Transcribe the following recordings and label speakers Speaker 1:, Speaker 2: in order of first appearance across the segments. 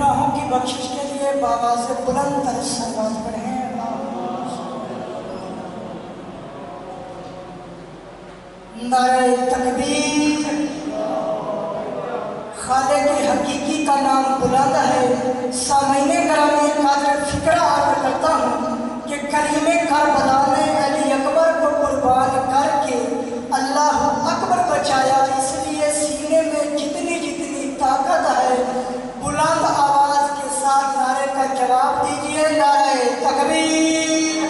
Speaker 1: گناہوں کی بخشش کے لیے بآواز بلند تر صلوات پڑھیں۔ نعرہ تکبیر۔ خالق حقیقی کا نام بلند ہے۔ سامعین گرامی قادر فکرہ عرض کرتا ہوں کہ کریم کربلا نے علی اکبر کو قربان کر کے اللہ اکبر بچایا، اس لیے سینے میں جتنی طاقت ہے بلند آواز کے ساتھ نعرے کا جواب دیجئے۔ نعرہ تکبیر،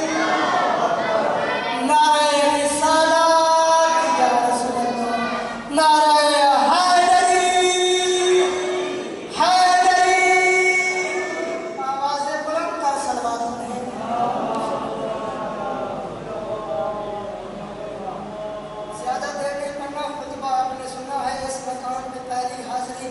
Speaker 1: نعرہ رسالت یا رسول اللہ، نعرہ حیدری، حیدری، آواز بلند کا صلوات پڑھیں۔ زیادہ دیر نہیں پڑھنا، خطبہ آپ نے سنا ہے۔ اس مقام پہ پہلی حاضری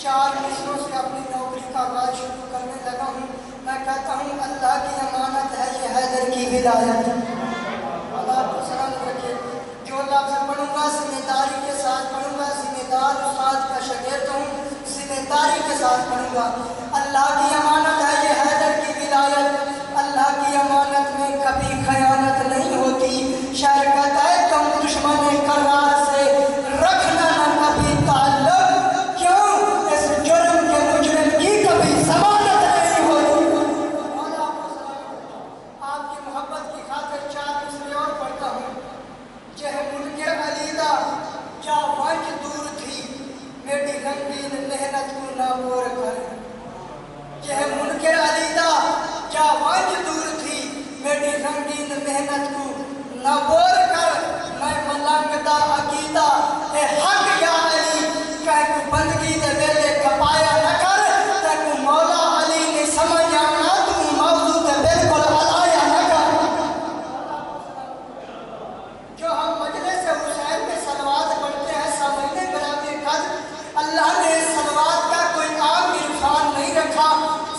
Speaker 1: 4 مصروں سے اپنی نوکری کا آغاز شروع کرنے لگا ہوں۔ میں کہتا ہوں اللہ کی امانت ہے یہ حیدر کی ولایت۔ اللہ کو سلامت رکھے۔ جو لفظ پڑھوں گا ذمہ داری کے ساتھ پڑھوں گا، ذمہ دار استاد کا شاگرد ہوں، ذمہ داری کے ساتھ پڑھوں گا۔ اللہ کی امانت ہے یہ حیدر کی ولایت۔ اللہ کی امانت میں کبھی خیانت نہیں ہوتی۔ شاعر کہتا ہے تم دشمن کرار سے رکھنا نہ کبھی تعلق، کیوں اس جرم کے مجرم کی کبھی ضمانت نہیں ہوتی۔ آپ کی محبت کی خاطر 4 مصرے اور پڑھتا ہوں۔ جہ ملک علیدہ جا ونج دور تھی، میری رنگین محنت کو نہ بور کر۔ جہ ملک علیدہ جا ونج دور تھی، میری رنگین محنت کو نہ بور کر۔ میں ملنگدہ عقیدہ اے حق یا علی، کہہ کو بندگی دے ویلے کپایا نہ کر۔ تے کو مولا علی نے سمجھ آنا، تو موضوع دے بالکل علایا نہ کر۔ جو ہم مجلس حسین میں صلوات پڑھتے ہیں، سامعین گرامی قدر، اللہ نے صلوات کا کوئی عام عرفان نہیں رکھا۔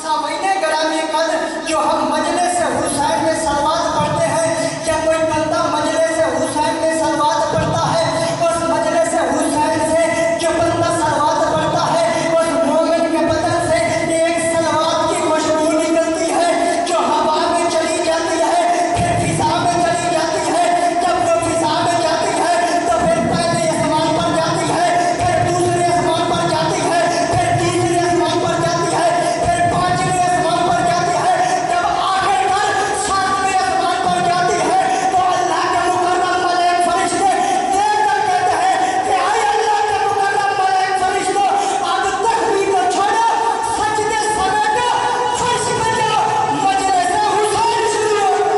Speaker 1: سامعین گرامی قدر، جو ہم مجلس حسین میں صلوات پڑھتے ہیں، کیا کوئی بندہ مجلس حسین میں صلوات پڑھتا ہے؟ اس مجلس حسین سے جو بندہ صلوات پڑھتا ہے، اس مومن کے بدن سے ایک صلوات کی خوشبو نکلتی ہے جو ہوا میں چلی جاتی ہے، پھر فضا میں چلی جاتی ہے۔ جب وہ فضا میں جاتی ہے تو پھر پہلے آسمان پر جاتی ہے، پھر دوسرے آسمان پر جاتی ہے، پھر تیسرے آسمان پر جاتی ہے، پھر 5ویں آسمان پر جاتی ہے۔ جب آخر کار 7ویں آسمان پر جاتی ہے تو اللہ کے مکرم ملائک فرشتے دیکھ کر کہتے ہیں کہ اے اللہ کے مکرم ملائک فرشتوں، اب تخبیر کو چھوڑو، سجدے سمیٹو، فرش پہ جاؤ، مجلس حسین شروع ہو گئی۔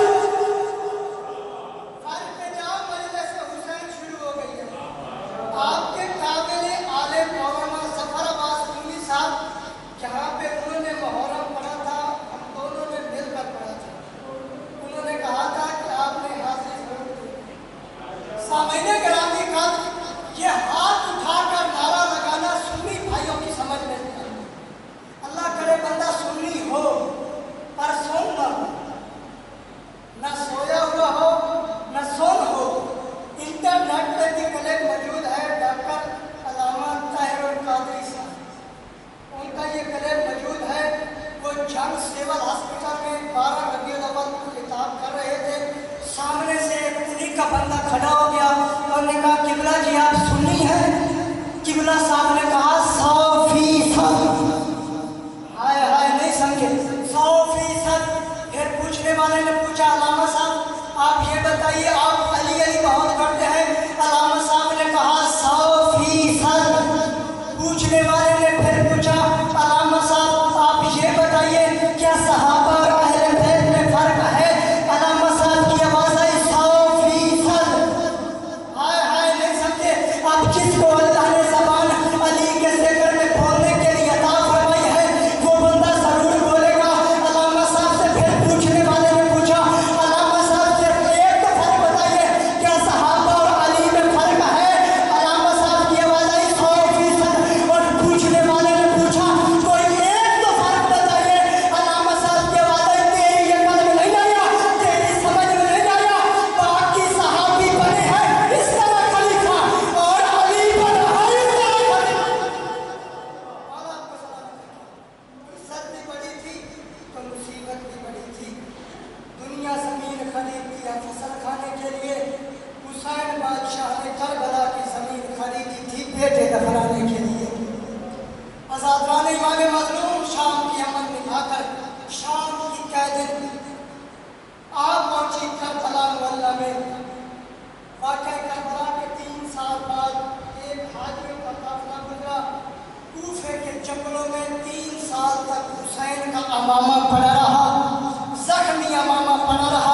Speaker 1: فرش پہ جاؤ، مجلس حسین شروع ہو گئی ہے۔ آپ کے قابل عالم مولانا ظفر عباس رومی صاحب، جہاں پہ انہوں نے محرم پڑھا تھا، ہم دونوں نے مل کر پڑھا تھا، انہوں نے کہا تھا کہ آپ نے حاضری ضرور دی۔ سامعین گرامی قدر، یہ ہاتھ اٹھا کر نعرہ لگانا سنی بھائیوں کی سمجھ میں نہیں آتا۔ اللہ کرے بندہ سنی ہو پر سن نہ ہو، نہ سویا ہوا ہو نہ سن ہو۔ انٹرنیٹ پہ بھی کلپ موجود ہے، ڈاکٹر علامہ طاہر القادری صاحب، ان کا یہ کلپ موجود ہے۔ وہ جنگ سیول ہاسپٹل میں 12 ربیع الاول کو خطاب کر رہے تھے، سامنے سے ایک انہی کا بندہ کھڑا ہو گیا اور نے کہا قبلہ جی آپ سنی ہیں؟ قبلہ صاحب نے کہا 100%۔ ہائے ہائے نہیں سمجھے، 100%۔ پھر پوچھنے والے نے پوچھا علامہ صاحب آپ یہ بتائیے آپ علی علی بہت کرتے ہیں؟ علامہ صاحب نے کہا 100%۔ پوچھنے والے نے پھر پوچھا علامہ صاحب آپ یہ بتائیے کیا صحابہ اور اہل بیت میں فرق ہے؟ علامہ صاحب کی آواز آئی 100%۔ ہائے ہائے نہیں سمجھے۔ اب جس کو اللہ نے زبان علی کے ذکر میں بولنے کے لیے عطا فرمائی ہے، وہ بندہ ضرور بولے گا۔ علامہ صاحب سے پھر پوچھنے والے نے پوچھا علامہ صاحب صرف ایک تو فرق بتائیے، کیا صحابہ اور علی میں فرق ہے؟ علامہ صاحب کی آواز آئی 100%۔ اور پوچھنے والے نے پوچھا کوئی ایک تو فرق بتائیے، علامہ صاحب کی آواز آئی تیری یہ قلب نہیں آیا، تیری سمجھ میں نہیں آیا، باقی صحابی بنے ہیں اس طرح خلیفہ اور علی بنے بیٹے دفنانے کے لیے آزادران امام مظلوم شام کی امن نبھا کر شام کی قیدن آپ پہنچی کربلا محلہ میں. واقعہ کربلا کے 3 سال بعد ایک حاجیوں کا قافلہ گزرا. کوفے کے جنگلوں میں 3 سال تک حسین کا امامہ پڑا رہا, زخمی امامہ پڑا رہا.